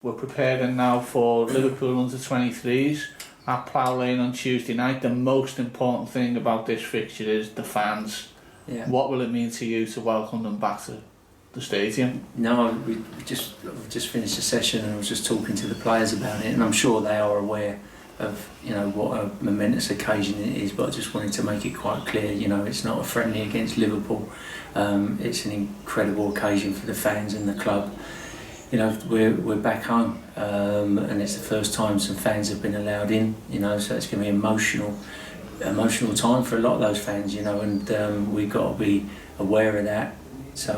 We're preparing now for Liverpool U-23s at Plough Lane on Tuesday night. The most important thing about this fixture is the fans. Yeah. What will it mean to you to welcome them back to the stadium? No, we've just finished a session and I was just talking to the players about it, and I'm sure they are aware of what a momentous occasion it is, but I just wanted to make it quite clear, it's not a friendly against Liverpool. It's an incredible occasion for the fans and the club. We're back home, and it's the first time some fans have been allowed in, so it's going to be emotional time for a lot of those fans, and we've got to be aware of that. So,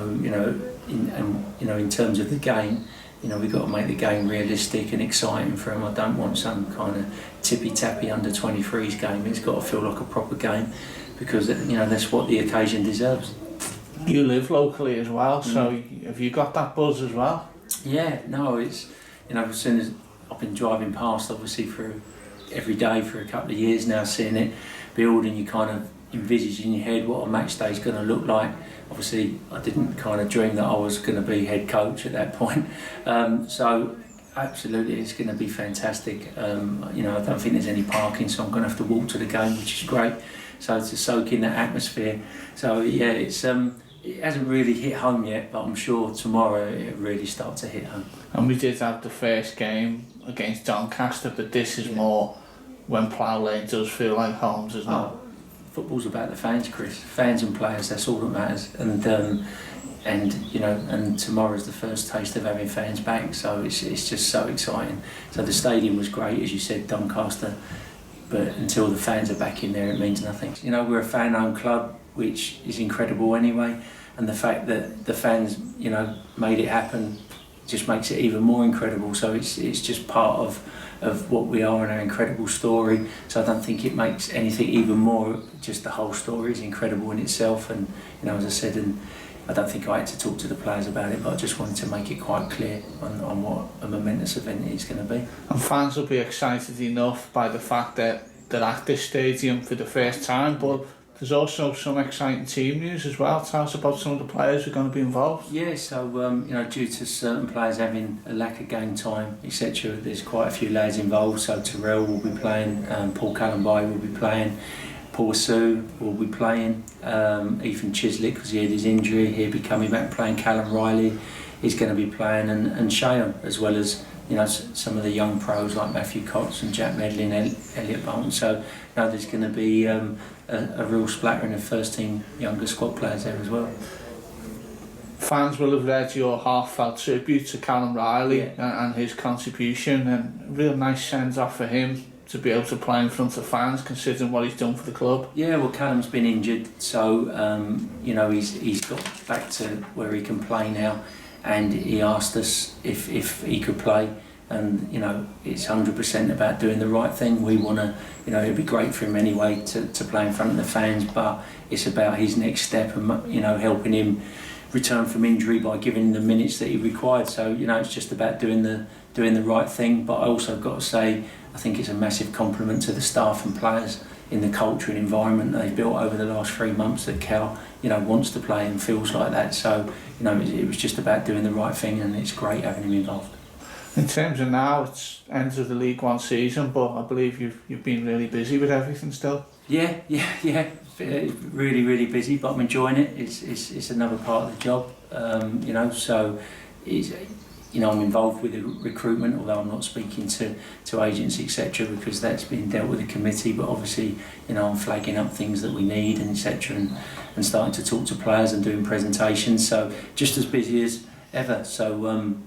in terms of the game, we've got to make the game realistic and exciting for them. I don't want some kind of tippy-tappy under-23s game. It's got to feel like a proper game, because that's what the occasion deserves. You live locally as well, so have you got that buzz as well? Yeah, no, it's, as soon as I've been driving past, obviously, for every day for a couple of years now, seeing it build, and you kind of envisage in your head what a match day is going to look like. Obviously, I didn't kind of dream that I was going to be head coach at that point. So, absolutely, it's going to be fantastic. I don't think there's any parking, so I'm going to have to walk to the game, which is great. So to soak in that atmosphere. So yeah, it hasn't really hit home yet, but I'm sure tomorrow it'll really start to hit home. And we did have the first game against Doncaster, but this is more when Plough Lane does feel like homes, isn't it? Football's about the fans, Chris. Fans and players, that's all that matters. And tomorrow's the first taste of having fans back, so it's just so exciting. So the stadium was great, as you said, Doncaster, but until the fans are back in there, it means nothing. We're a fan-owned club, which is incredible anyway, and the fact that the fans, made it happen just makes it even more incredible. So it's just part of what we are and our incredible story. So I don't think it makes anything even more. Just the whole story is incredible in itself, and as I said, and I don't think I had to talk to the players about it, but I just wanted to make it quite clear on what a momentous event it is going to be. And fans will be excited enough by the fact that they're at this stadium for the first time, but there's also some exciting team news as well. Tell us about some of the players who are going to be involved. Yeah, so due to certain players having a lack of game time, etc., there's quite a few lads involved. So Terrell will be playing, Paul Callenby will be playing, Paul Sue will be playing, Ethan Chislett, because he had his injury, he'll be coming back and playing. Callum Riley is going to be playing, and Shayon, as well as some of the young pros like Matthew Cox and Jack Medley and Elliot Bolton. So there's going to be a real splattering of first team younger squad players there as well. Fans will have read your heartfelt tribute to Callum Riley and his contribution, and a real nice send off for him to be able to play in front of fans, considering what he's done for the club. Yeah, well, Callum's been injured, so he's got back to where he can play now, and he asked us if he could play. And it's 100% about doing the right thing. We want to, it'd be great for him anyway to play in front of the fans, but it's about his next step and helping him return from injury by giving him the minutes that he required. So it's just about doing the right thing. But I also got to say, I think it's a massive compliment to the staff and players in the culture and environment they've built over the last 3 months that Cal wants to play and feels like that. So it was just about doing the right thing, and it's great having him involved. In terms of now, it's end of the League One season, but I believe you've been really busy with everything still. Yeah. Really, really busy, but I'm enjoying it. It's another part of the job, So I'm involved with the recruitment, although I'm not speaking to agents, etc., because that's been dealt with the committee. But obviously, I'm flagging up things that we need and etc., and starting to talk to players and doing presentations. So just as busy as ever. So.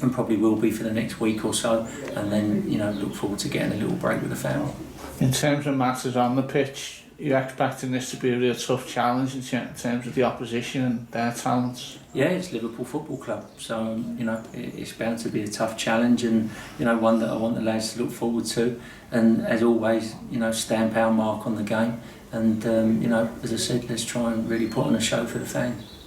And probably will be for the next week or so, and then look forward to getting a little break with the family. In terms of matters on the pitch, you're expecting this to be a real tough challenge in terms of the opposition and their talents. Yeah, it's Liverpool Football Club, so it's bound to be a tough challenge, and one that I want the lads to look forward to, and as always, stamp our mark on the game, and as I said, let's try and really put on a show for the fans.